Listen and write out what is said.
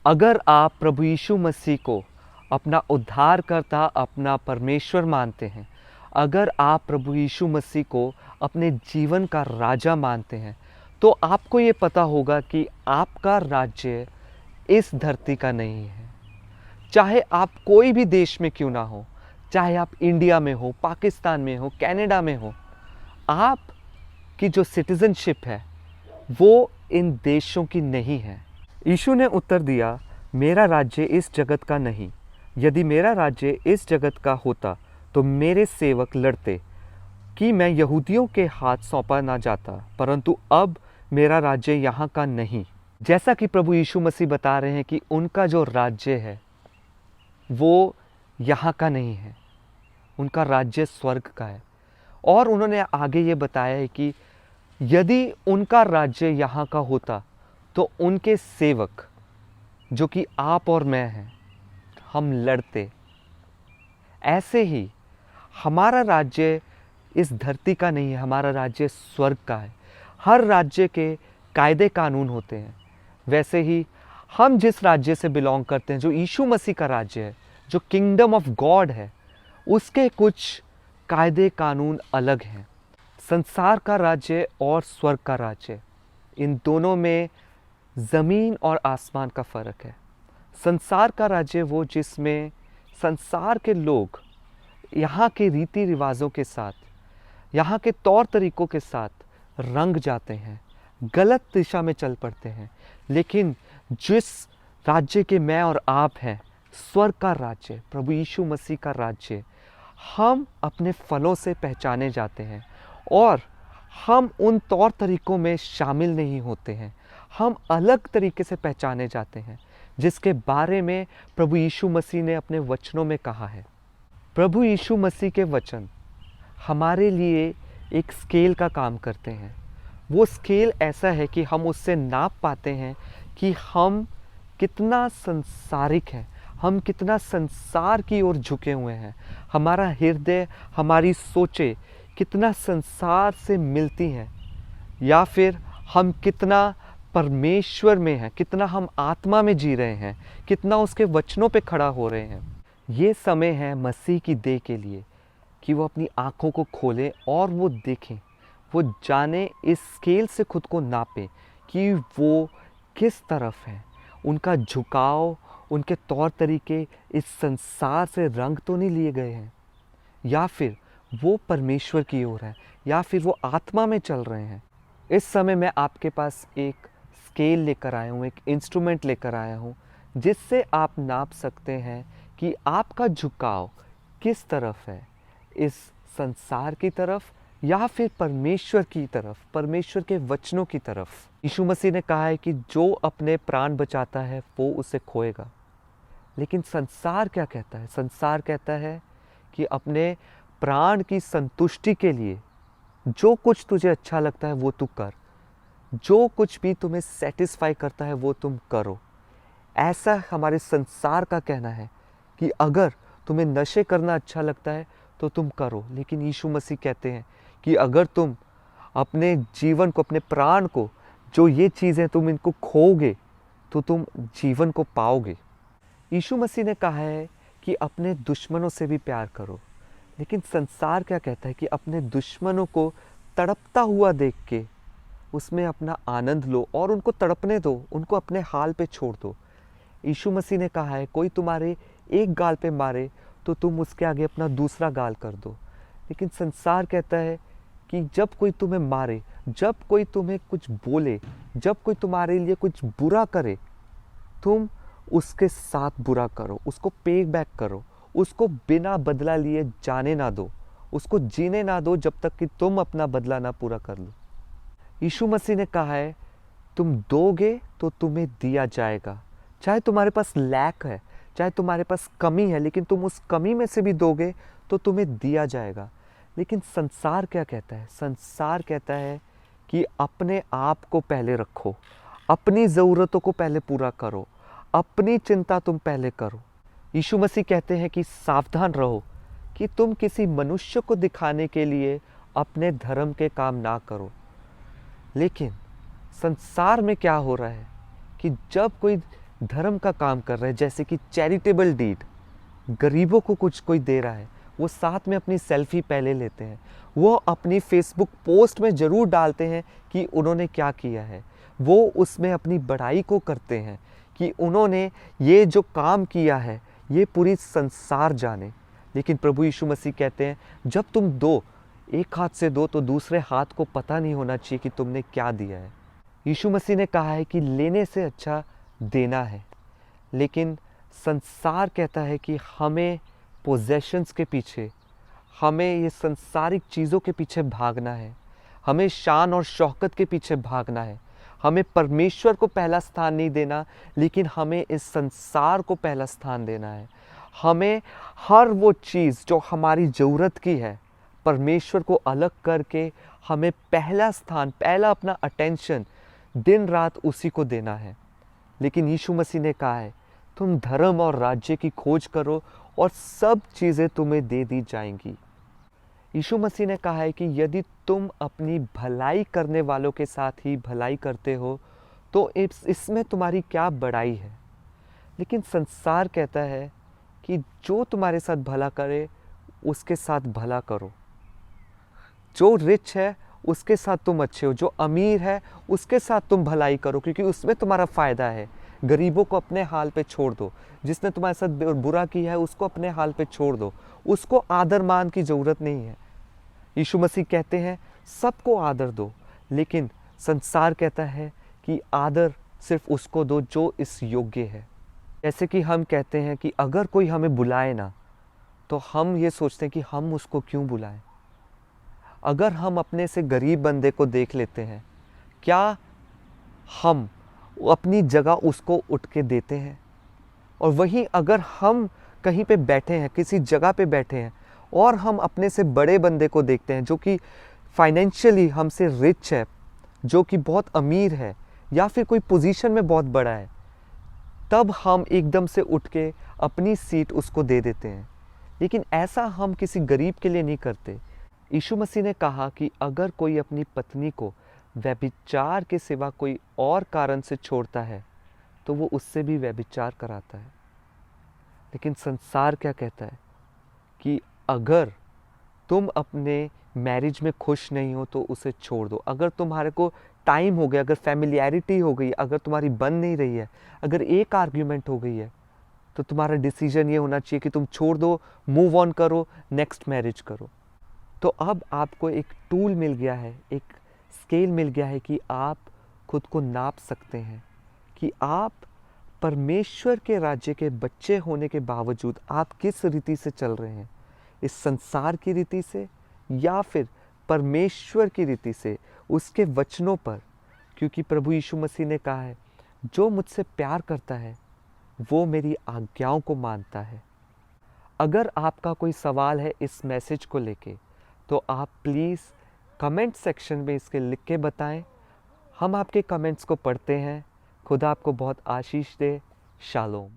अगर आप प्रभु यीशु मसीह को अपना उद्धारकर्ता, अपना परमेश्वर मानते हैं, अगर आप प्रभु यीशु मसीह को अपने जीवन का राजा मानते हैं, तो आपको ये पता होगा कि आपका राज्य इस धरती का नहीं है। चाहे आप कोई भी देश में क्यों ना हो, चाहे आप इंडिया में हो, पाकिस्तान में हो, कनाडा में हो, आपकी जो सिटीजनशिप है वो इन देशों की नहीं है। यीशु ने उत्तर दिया, मेरा राज्य इस जगत का नहीं। यदि मेरा राज्य इस जगत का होता तो मेरे सेवक लड़ते कि मैं यहूदियों के हाथ सौंपा ना जाता, परंतु अब मेरा राज्य यहाँ का नहीं। जैसा कि प्रभु यीशु मसीह बता रहे हैं कि उनका जो राज्य है वो यहाँ का नहीं है, उनका राज्य स्वर्ग का है। और उन्होंने आगे ये बताया है कि यदि उनका राज्य यहाँ का होता तो उनके सेवक जो कि आप और मैं हैं, हम लड़ते। ऐसे ही हमारा राज्य इस धरती का नहीं है, हमारा राज्य स्वर्ग का है। हर राज्य के कायदे कानून होते हैं। वैसे ही हम जिस राज्य से बिलोंग करते हैं, जो यीशु मसीह का राज्य है, जो किंगडम ऑफ गॉड है, उसके कुछ कायदे कानून अलग हैं। संसार का राज्य और स्वर्ग का राज्य, इन दोनों में ज़मीन और आसमान का फ़र्क है। संसार का राज्य वो जिसमें संसार के लोग यहाँ के रीति रिवाजों के साथ, यहाँ के तौर तरीक़ों के साथ रंग जाते हैं, गलत दिशा में चल पड़ते हैं। लेकिन जिस राज्य के मैं और आप हैं, स्वर्ग का राज्य, प्रभु यीशु मसीह का राज्य, हम अपने फलों से पहचाने जाते हैं और हम उन तौर तरीक़ों में शामिल नहीं होते हैं। हम अलग तरीके से पहचाने जाते हैं, जिसके बारे में प्रभु यीशु मसीह ने अपने वचनों में कहा है। प्रभु यीशु मसीह के वचन हमारे लिए एक स्केल का काम करते हैं। वो स्केल ऐसा है कि हम उससे नाप पाते हैं कि हम कितना संसारिक हैं, हम कितना संसार की ओर झुके हुए हैं, हमारा हृदय, हमारी सोचें कितना संसार से मिलती हैं, या फिर हम कितना परमेश्वर में हैं, कितना हम आत्मा में जी रहे हैं, कितना उसके वचनों पे खड़ा हो रहे हैं। ये समय है मसीह की देह के लिए कि वो अपनी आँखों को खोलें और वो देखें, वो जाने, इस स्केल से खुद को नापें कि वो किस तरफ है। उनका झुकाव, उनके तौर तरीके इस संसार से रंग तो नहीं लिए गए हैं, या फिर वो परमेश्वर की ओर है, या फिर वो आत्मा में चल रहे हैं। इस समय मैं आपके पास एक स्केल लेकर आया हूँ, एक इंस्ट्रूमेंट लेकर आया हूँ, जिससे आप नाप सकते हैं कि आपका झुकाव किस तरफ है, इस संसार की तरफ या फिर परमेश्वर की तरफ, परमेश्वर के वचनों की तरफ। यीशु मसीह ने कहा है कि जो अपने प्राण बचाता है वो उसे खोएगा। लेकिन संसार क्या कहता है? संसार कहता है कि अपने प्राण की संतुष्टि के लिए जो कुछ तुझे अच्छा लगता है वो तू कर, जो कुछ भी तुम्हें सेटिस्फाई करता है वो तुम करो। ऐसा हमारे संसार का कहना है कि अगर तुम्हें नशे करना अच्छा लगता है तो तुम करो। लेकिन यीशु मसीह कहते हैं कि अगर तुम अपने जीवन को, अपने प्राण को, जो ये चीज़ें तुम इनको खोओगे तो तुम जीवन को पाओगे। यीशु मसीह ने कहा है कि अपने दुश्मनों से भी प्यार करो। लेकिन संसार क्या कहता है कि अपने दुश्मनों को तड़पता हुआ देख के उसमें अपना आनंद लो और उनको तड़पने दो, उनको अपने हाल पे छोड़ दो। यीशु मसीह ने कहा है कोई तुम्हारे एक गाल पे मारे तो तुम उसके आगे अपना दूसरा गाल कर दो। लेकिन संसार कहता है कि जब कोई तुम्हें मारे, जब कोई तुम्हें कुछ बोले, जब कोई तुम्हारे लिए कुछ बुरा करे, तुम उसके साथ बुरा करो, उसको पे बैक करो, उसको बिना बदला लिए जाने ना दो, उसको जीने ना दो जब तक कि तुम अपना बदला ना पूरा कर लो। यीशु मसीह ने कहा है तुम दोगे तो तुम्हें दिया जाएगा। चाहे तुम्हारे पास लैक है, चाहे तुम्हारे पास कमी है, लेकिन तुम उस कमी में से भी दोगे तो तुम्हें दिया जाएगा। लेकिन संसार क्या कहता है? संसार कहता है कि अपने आप को पहले रखो, अपनी ज़रूरतों को पहले पूरा करो, अपनी चिंता तुम पहले करो। यीशु मसीह कहते हैं कि सावधान रहो कि तुम किसी मनुष्य को दिखाने के लिए अपने धर्म के काम ना करो। लेकिन संसार में क्या हो रहा है कि जब कोई धर्म का काम कर रहे हैं, जैसे कि चैरिटेबल डीड, गरीबों को कुछ कोई दे रहा है, वो साथ में अपनी सेल्फी पहले लेते हैं, वो अपनी फेसबुक पोस्ट में ज़रूर डालते हैं कि उन्होंने क्या किया है, वो उसमें अपनी बड़ाई को करते हैं कि उन्होंने ये जो काम किया है ये पूरी संसार जाने। लेकिन प्रभु यीशु मसीह कहते हैं, जब तुम दो, एक हाथ से दो तो दूसरे हाथ को पता नहीं होना चाहिए कि तुमने क्या दिया है। यीशु मसीह ने कहा है कि लेने से अच्छा देना है, लेकिन संसार कहता है कि हमें पोजेशंस के पीछे, हमें ये संसारिक चीज़ों के पीछे भागना है, हमें शान और शौकत के पीछे भागना है, हमें परमेश्वर को पहला स्थान नहीं देना, लेकिन हमें इस संसार को पहला स्थान देना है। हमें हर वो चीज़ जो हमारी ज़रूरत की है, परमेश्वर को अलग करके हमें पहला स्थान, पहला अपना अटेंशन दिन रात उसी को देना है। लेकिन यीशु मसीह ने कहा है, तुम धर्म और राज्य की खोज करो और सब चीज़ें तुम्हें दे दी जाएंगी। यीशु मसीह ने कहा है कि यदि तुम अपनी भलाई करने वालों के साथ ही भलाई करते हो तो इसमें तुम्हारी क्या बड़ाई है। लेकिन संसार कहता है कि जो तुम्हारे साथ भला करे उसके साथ भला करो, जो रिच है उसके साथ तुम अच्छे हो, जो अमीर है उसके साथ तुम भलाई करो, क्योंकि उसमें तुम्हारा फ़ायदा है। गरीबों को अपने हाल पे छोड़ दो, जिसने तुम्हारे साथ बुरा किया है उसको अपने हाल पे छोड़ दो, उसको आदर मान की ज़रूरत नहीं है। यीशु मसीह कहते हैं सबको आदर दो, लेकिन संसार कहता है कि आदर सिर्फ उसको दो जो इस योग्य है। जैसे कि हम कहते हैं कि अगर कोई हमें बुलाए ना, तो हम ये सोचते हैं कि हम उसको क्यों बुलाएं। अगर हम अपने से गरीब बंदे को देख लेते हैं, क्या हम अपनी जगह उसको उठ के देते हैं? और वहीं अगर हम कहीं पे बैठे हैं, किसी जगह पे बैठे हैं, और हम अपने से बड़े बंदे को देखते हैं जो कि फाइनेंशियली हमसे रिच है, जो कि बहुत अमीर है, या फिर कोई पोजीशन में बहुत बड़ा है, तब हम एकदम से उठ के अपनी सीट उसको दे देते हैं। लेकिन ऐसा हम किसी गरीब के लिए नहीं करते। यीशु मसीह ने कहा कि अगर कोई अपनी पत्नी को व्यभिचार के सिवा कोई और कारण से छोड़ता है तो वो उससे भी व्यभिचार कराता है। लेकिन संसार क्या कहता है कि अगर तुम अपने मैरिज में खुश नहीं हो तो उसे छोड़ दो। अगर तुम्हारे को टाइम हो गया, अगर फैमिलियरिटी हो गई, अगर तुम्हारी बन नहीं रही है, अगर एक आर्ग्यूमेंट हो गई है, तो तुम्हारा डिसीजन ये होना चाहिए कि तुम छोड़ दो, मूव ऑन करो, नेक्स्ट मैरिज करो। तो अब आपको एक टूल मिल गया है, एक स्केल मिल गया है कि आप खुद को नाप सकते हैं कि आप परमेश्वर के राज्य के बच्चे होने के बावजूद आप किस रीति से चल रहे हैं, इस संसार की रीति से या फिर परमेश्वर की रीति से, उसके वचनों पर। क्योंकि प्रभु यीशु मसीह ने कहा है, जो मुझसे प्यार करता है वो मेरी आज्ञाओं को मानता है। अगर आपका कोई सवाल है इस मैसेज को लेके, तो आप प्लीज़ कमेंट सेक्शन में इसके लिख के बताएं। हम आपके कमेंट्स को पढ़ते हैं। खुदा आपको बहुत आशीष दे। शालोम।